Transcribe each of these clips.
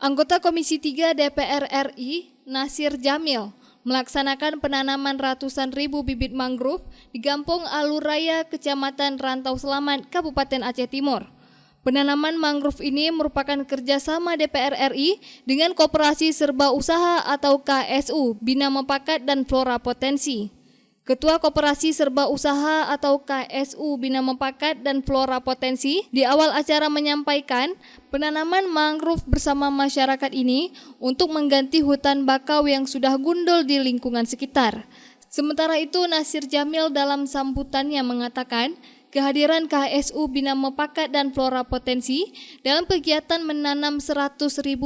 Anggota Komisi 3 DPR RI, Nasir Jamil, melaksanakan penanaman ratusan ribu bibit mangrove di Kampung Aluraya, Kecamatan Rantau Selamat, Kabupaten Aceh Timur. Penanaman mangrove ini merupakan kerjasama DPR RI dengan Koperasi Serba Usaha atau KSU, Bina Mepakat dan Flora Potensi. Ketua Koperasi Serba Usaha atau KSU Bina Mepakat dan Flora Potensi di awal acara menyampaikan penanaman mangrove bersama masyarakat ini untuk mengganti hutan bakau yang sudah gundul di lingkungan sekitar. Sementara itu Nasir Jamil dalam sambutannya mengatakan kehadiran KSU Bina Mepakat dan Flora Potensi dalam kegiatan menanam 100.000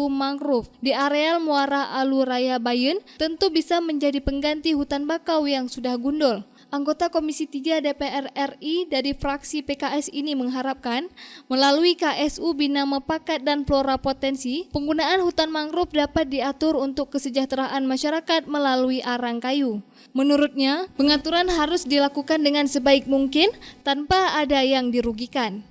mangrove di areal Muara Aluraya Bayun tentu bisa menjadi pengganti hutan bakau yang sudah gundul. Anggota Komisi 3 DPR RI dari fraksi PKS ini mengharapkan melalui KSU Bina Mepakat dan Flora Potensi, penggunaan hutan mangrove dapat diatur untuk kesejahteraan masyarakat melalui arang kayu. Menurutnya, pengaturan harus dilakukan dengan sebaik mungkin tanpa ada yang dirugikan.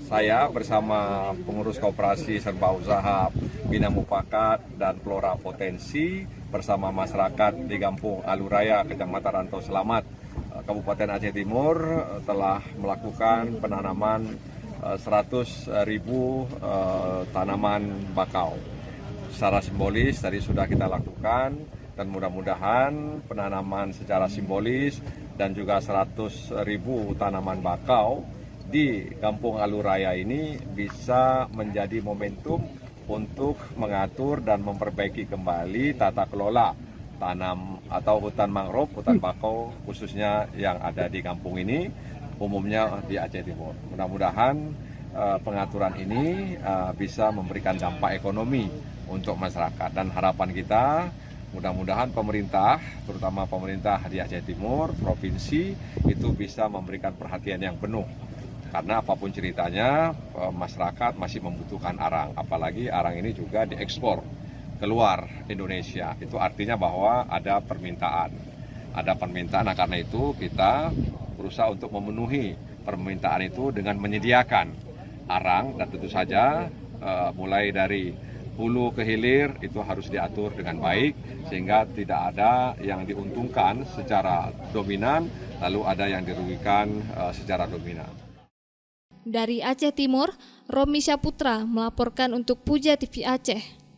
Saya bersama pengurus Koperasi Serba Usaha Bina Mepakat dan Flora Potensi bersama masyarakat di Kampung Aluraya, Kecamatan Rantau Selamat, Kabupaten Aceh Timur telah melakukan penanaman 100.000 tanaman bakau. Secara simbolis tadi sudah kita lakukan dan mudah-mudahan penanaman secara simbolis dan juga 100.000 tanaman bakau di Kampung Aluraya ini bisa menjadi momentum untuk mengatur dan memperbaiki kembali tata kelola tanam atau hutan mangrove, hutan bakau khususnya yang ada di kampung ini, umumnya di Aceh Timur. Mudah-mudahan pengaturan ini bisa memberikan dampak ekonomi untuk masyarakat dan harapan kita mudah-mudahan pemerintah, terutama pemerintah di Aceh Timur, provinsi itu bisa memberikan perhatian yang penuh. Karena apapun ceritanya, masyarakat masih membutuhkan arang, apalagi arang ini juga diekspor keluar Indonesia. Itu artinya bahwa ada permintaan. Nah karena itu kita berusaha untuk memenuhi permintaan itu dengan menyediakan arang dan tentu saja mulai dari hulu ke hilir itu harus diatur dengan baik sehingga tidak ada yang diuntungkan secara dominan lalu ada yang dirugikan secara dominan. Dari Aceh Timur, Romi Syaputra melaporkan untuk Puja TV Aceh.